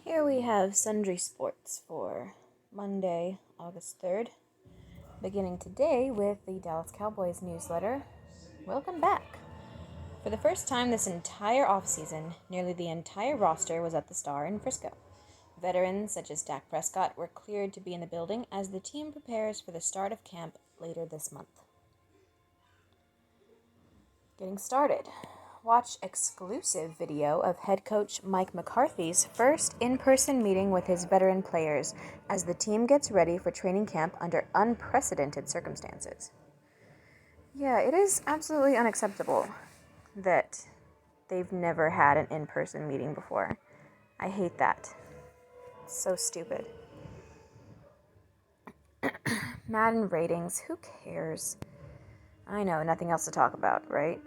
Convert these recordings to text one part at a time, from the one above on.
Here we have sundry sports for Monday, August 3rd, beginning today with the Dallas Cowboys newsletter. Welcome back. For the first time this entire offseason, nearly the entire roster was at the Star in Frisco. Veterans such as Dak Prescott were cleared to be in the building as the team prepares for the start of camp later this month. Getting started. Watch exclusive video of head coach Mike McCarthy's first in-person meeting with his veteran players as the team gets ready for training camp under unprecedented circumstances. Yeah, it is absolutely unacceptable that they've never had an in-person meeting before. I hate that. It's so stupid. Madden ratings, who cares? I know, nothing else to talk about, right?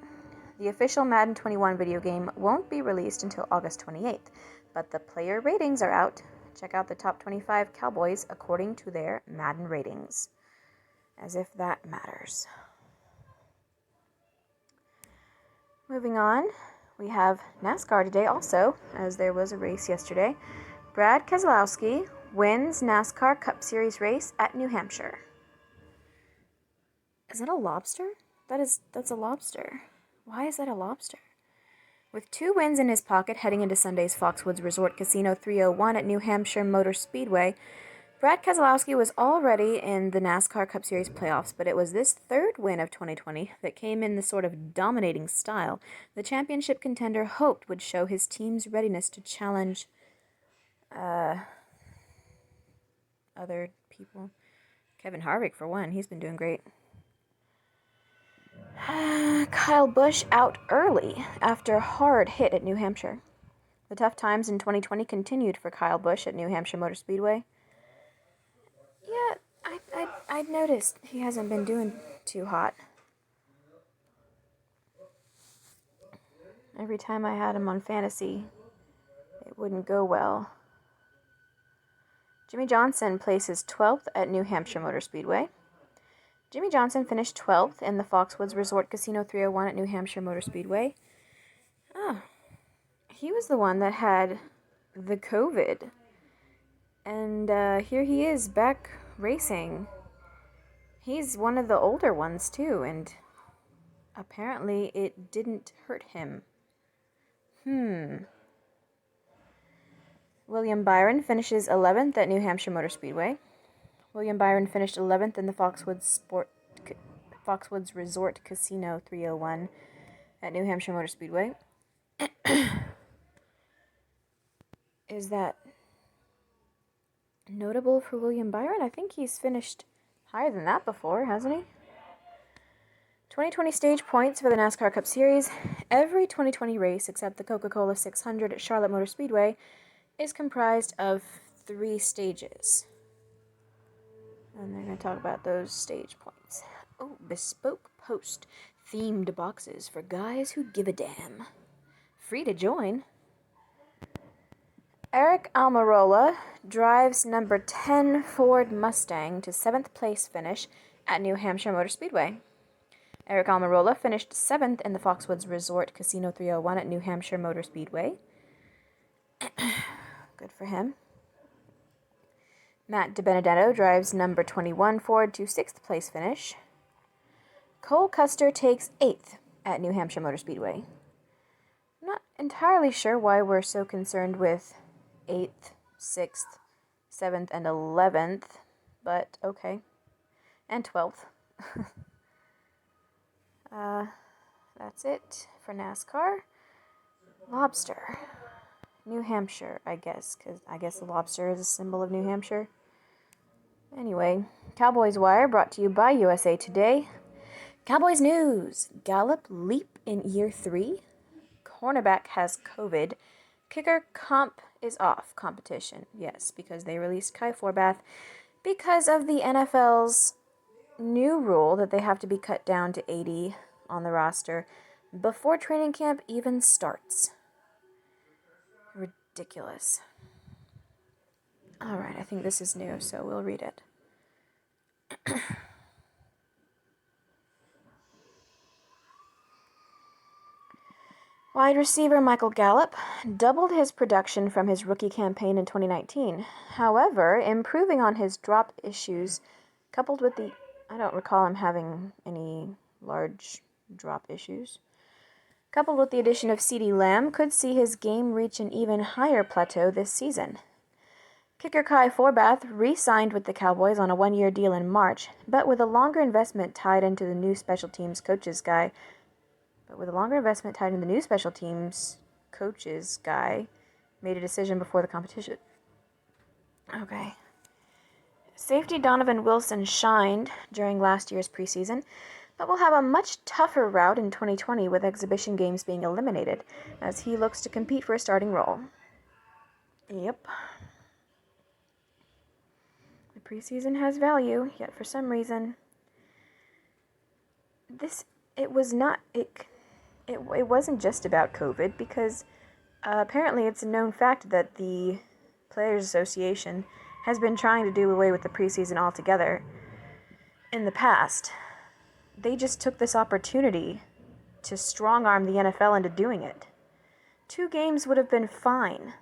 The official Madden 21 video game won't be released until August 28th, but the player ratings are out. Check out the top 25 Cowboys according to their Madden ratings. As if that matters. Moving on, we have NASCAR today also, as there was a race yesterday. Brad Keselowski wins NASCAR Cup Series race at New Hampshire. Is that a lobster? That's a lobster. Why is that a lobster? With 2 wins in his pocket heading into Sunday's Foxwoods Resort Casino 301 at New Hampshire Motor Speedway, Brad Keselowski was already in the NASCAR Cup Series playoffs, but it was this third win of 2020 that came in the sort of dominating style the championship contender hoped would show his team's readiness to challenge other people. Kevin Harvick, for one, he's been doing great. Kyle Busch out early after a hard hit at New Hampshire. The tough times in 2020 continued for Kyle Busch at New Hampshire Motor Speedway. Yeah, I'd noticed he hasn't been doing too hot. Every time I had him on fantasy, it wouldn't go well. Jimmy Johnson places 12th at New Hampshire Motor Speedway. Jimmy Johnson finished 12th in the Foxwoods Resort Casino 301 at New Hampshire Motor Speedway. Oh, he was the one that had the COVID. And here he is back racing. He's one of the older ones too, and apparently it didn't hurt him. William Byron finishes 11th at New Hampshire Motor Speedway. William Byron finished 11th in the Foxwoods Resort Casino 301 at New Hampshire Motor Speedway. Is that notable for William Byron? I think he's finished higher than that before, hasn't he? 2020 stage points for the NASCAR Cup Series. Every 2020 race except the Coca-Cola 600 at Charlotte Motor Speedway is comprised of 3 stages. And they're going to talk about those stage points. Oh, bespoke post themed boxes for guys who give a damn. Free to join. Eric Almirola drives number 10 Ford Mustang to 7th place finish at New Hampshire Motor Speedway. Eric Almirola finished 7th in the Foxwoods Resort Casino 301 at New Hampshire Motor Speedway. Good for him. Matt DiBenedetto drives number 21 Ford to 6th place finish. Cole Custer takes 8th at New Hampshire Motor Speedway. I'm not entirely sure why we're so concerned with 8th, 6th, 7th, and 11th, but okay. And 12th. That's it for NASCAR. Lobster. New Hampshire, I guess, because I guess the lobster is a symbol of New Hampshire. Anyway, Cowboys Wire brought to you by USA Today. Cowboys News. Gallup leap in year 3. Cornerback has COVID. Kicker comp is off competition. Yes, because they released Kai Forbath because of the NFL's new rule that they have to be cut down to 80 on the roster before training camp even starts. Ridiculous. All right, I think this is new, so we'll read it. Wide receiver Michael Gallup doubled his production from his rookie campaign in 2019. However, improving on his drop issues, coupled with the... I don't recall him having any large drop issues. Coupled with the addition of CeeDee Lamb, could see his game reach an even higher plateau this season. Kicker Kai Forbath re-signed with the Cowboys on a one-year deal in March, but with a longer investment tied into the new special teams coaches guy made a decision before the competition. Okay. Safety Donovan Wilson shined during last year's preseason, but will have a much tougher route in 2020 with exhibition games being eliminated, as he looks to compete for a starting role. Yep. The preseason has value, yet for some reason, it wasn't just about COVID, because apparently it's a known fact that the Players Association has been trying to do away with the preseason altogether in the past. They just took this opportunity to strong-arm the NFL into doing it. 2 games would have been fine.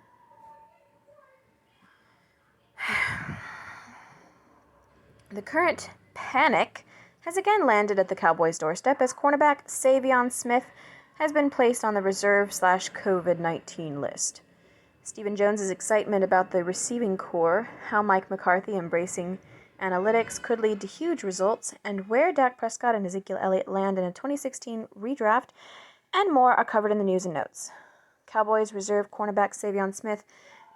The current panic has again landed at the Cowboys' doorstep as cornerback Savion Smith has been placed on the reserve/COVID-19 list. Stephen Jones' excitement about the receiving corps, how Mike McCarthy embracing analytics could lead to huge results, and where Dak Prescott and Ezekiel Elliott land in a 2016 redraft, and more are covered in the news and notes. Cowboys reserve cornerback Savion Smith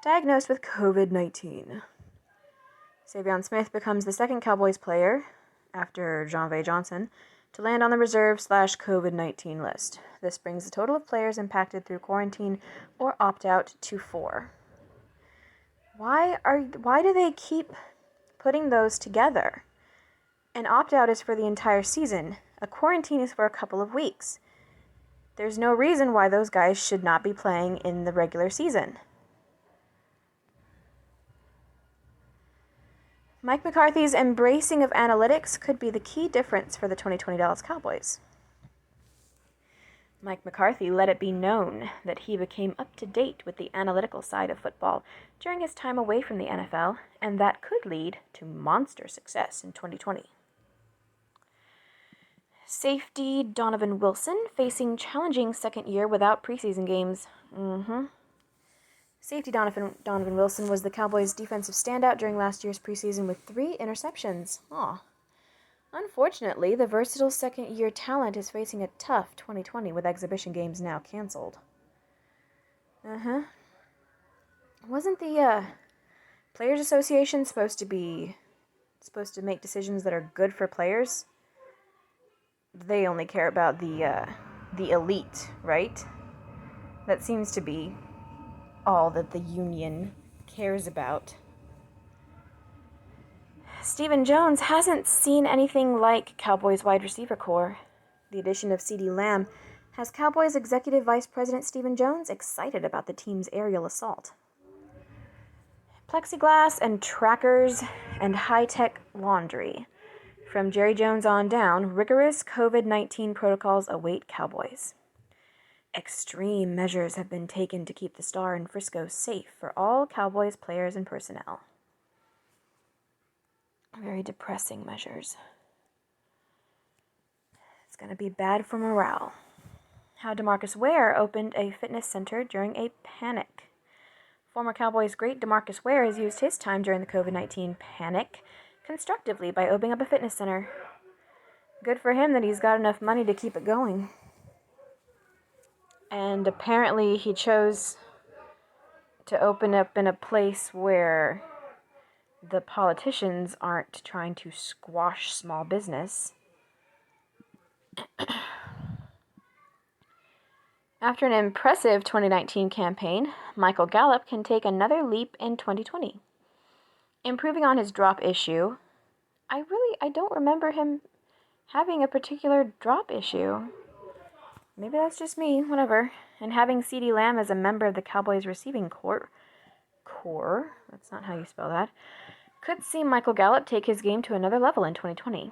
diagnosed with COVID-19. Savion Smith becomes the second Cowboys player, after Jon'Vea Johnson, to land on the reserve/COVID-19 list. This brings the total of players impacted through quarantine or opt-out to 4. Why do they keep putting those together? An opt-out is for the entire season. A quarantine is for a couple of weeks. There's no reason why those guys should not be playing in the regular season. Mike McCarthy's embracing of analytics could be the key difference for the 2020 Dallas Cowboys. Mike McCarthy let it be known that he became up to date with the analytical side of football during his time away from the NFL, and that could lead to monster success in 2020. Safety Donovan Wilson facing challenging second year without preseason games. Safety Donovan Wilson was the Cowboys' defensive standout during last year's preseason with 3 interceptions. Unfortunately, the versatile second-year talent is facing a tough 2020 with exhibition games now canceled. Wasn't the Players Association supposed to make decisions that are good for players? They only care about the elite, right? That seems to be all that the union cares about. Stephen Jones hasn't seen anything like Cowboys wide receiver corps. The addition of CeeDee Lamb has Cowboys Executive Vice President Stephen Jones excited about the team's aerial assault. Plexiglass and trackers and high-tech laundry. From Jerry Jones on down, rigorous COVID-19 protocols await Cowboys. Extreme measures have been taken to keep the Star in Frisco safe for all Cowboys players and personnel. Very depressing measures. It's going to be bad for morale. How DeMarcus Ware opened a fitness center during a panic. Former Cowboys great DeMarcus Ware has used his time during the COVID-19 panic constructively by opening up a fitness center. Good for him that he's got enough money to keep it going. And apparently he chose to open up in a place where the politicians aren't trying to squash small business. After an impressive 2019 campaign, Michael Gallup can take another leap in 2020. Improving on his drop issue, I don't remember him having a particular drop issue. Maybe that's just me, whatever. And having CeeDee Lamb as a member of the Cowboys receiving corps, that's not how you spell that, could see Michael Gallup take his game to another level in 2020.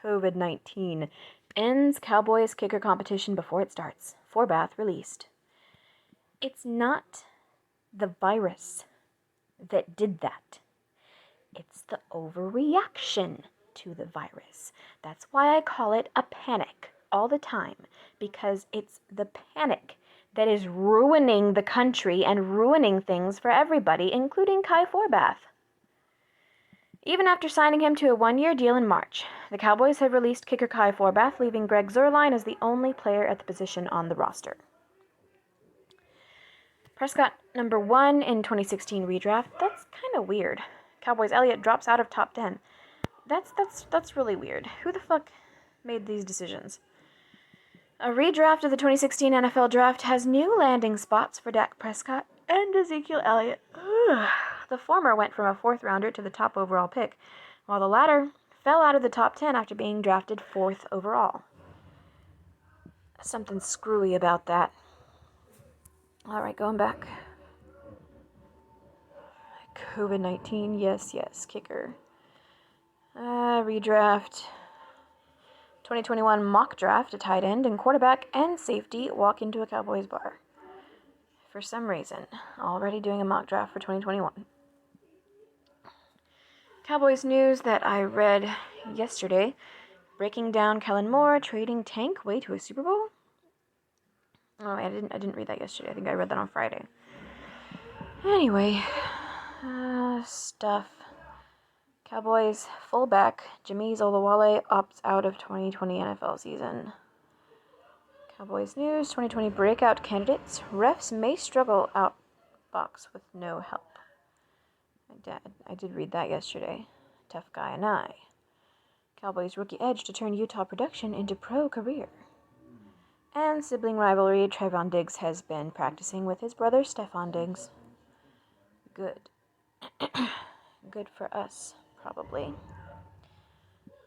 COVID-19 ends Cowboys kicker competition before it starts. Forbath released. It's not the virus that did that. It's the overreaction to the virus. That's why I call it a panic all the time, because it's the panic that is ruining the country and ruining things for everybody, including Kai Forbath. Even after signing him to a one-year deal in March, the Cowboys have released kicker Kai Forbath, leaving Greg Zuerlein as the only player at the position on the roster. Prescott, number 1 in 2016 redraft. That's kind of weird. Cowboys Elliott drops out of top 10. That's really weird. Who the fuck made these decisions? A redraft of the 2016 NFL Draft has new landing spots for Dak Prescott and Ezekiel Elliott. Ugh. The former went from a 4th rounder to the top overall pick, while the latter fell out of the top 10 after being drafted 4th overall. Something screwy about that. Alright, going back. COVID-19, yes, kicker. Redraft. 2021 mock draft, a tight end and quarterback and safety walk into a Cowboys bar. For some reason, already doing a mock draft for 2021. Cowboys news that I read yesterday. Breaking down Kellen Moore, trading Tank way to a Super Bowl. Oh, I didn't read that yesterday. I think I read that on Friday. Anyway, stuff. Cowboys fullback Jameis Olawale opts out of 2020 NFL season. Cowboys news, 2020 breakout candidates. Refs may struggle out box with no help. I did read that yesterday. Tough guy and I. Cowboys rookie edge to turn Utah production into pro career. And sibling rivalry, Trayvon Diggs has been practicing with his brother Stephon Diggs. Good. Good for us, probably.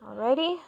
Alrighty.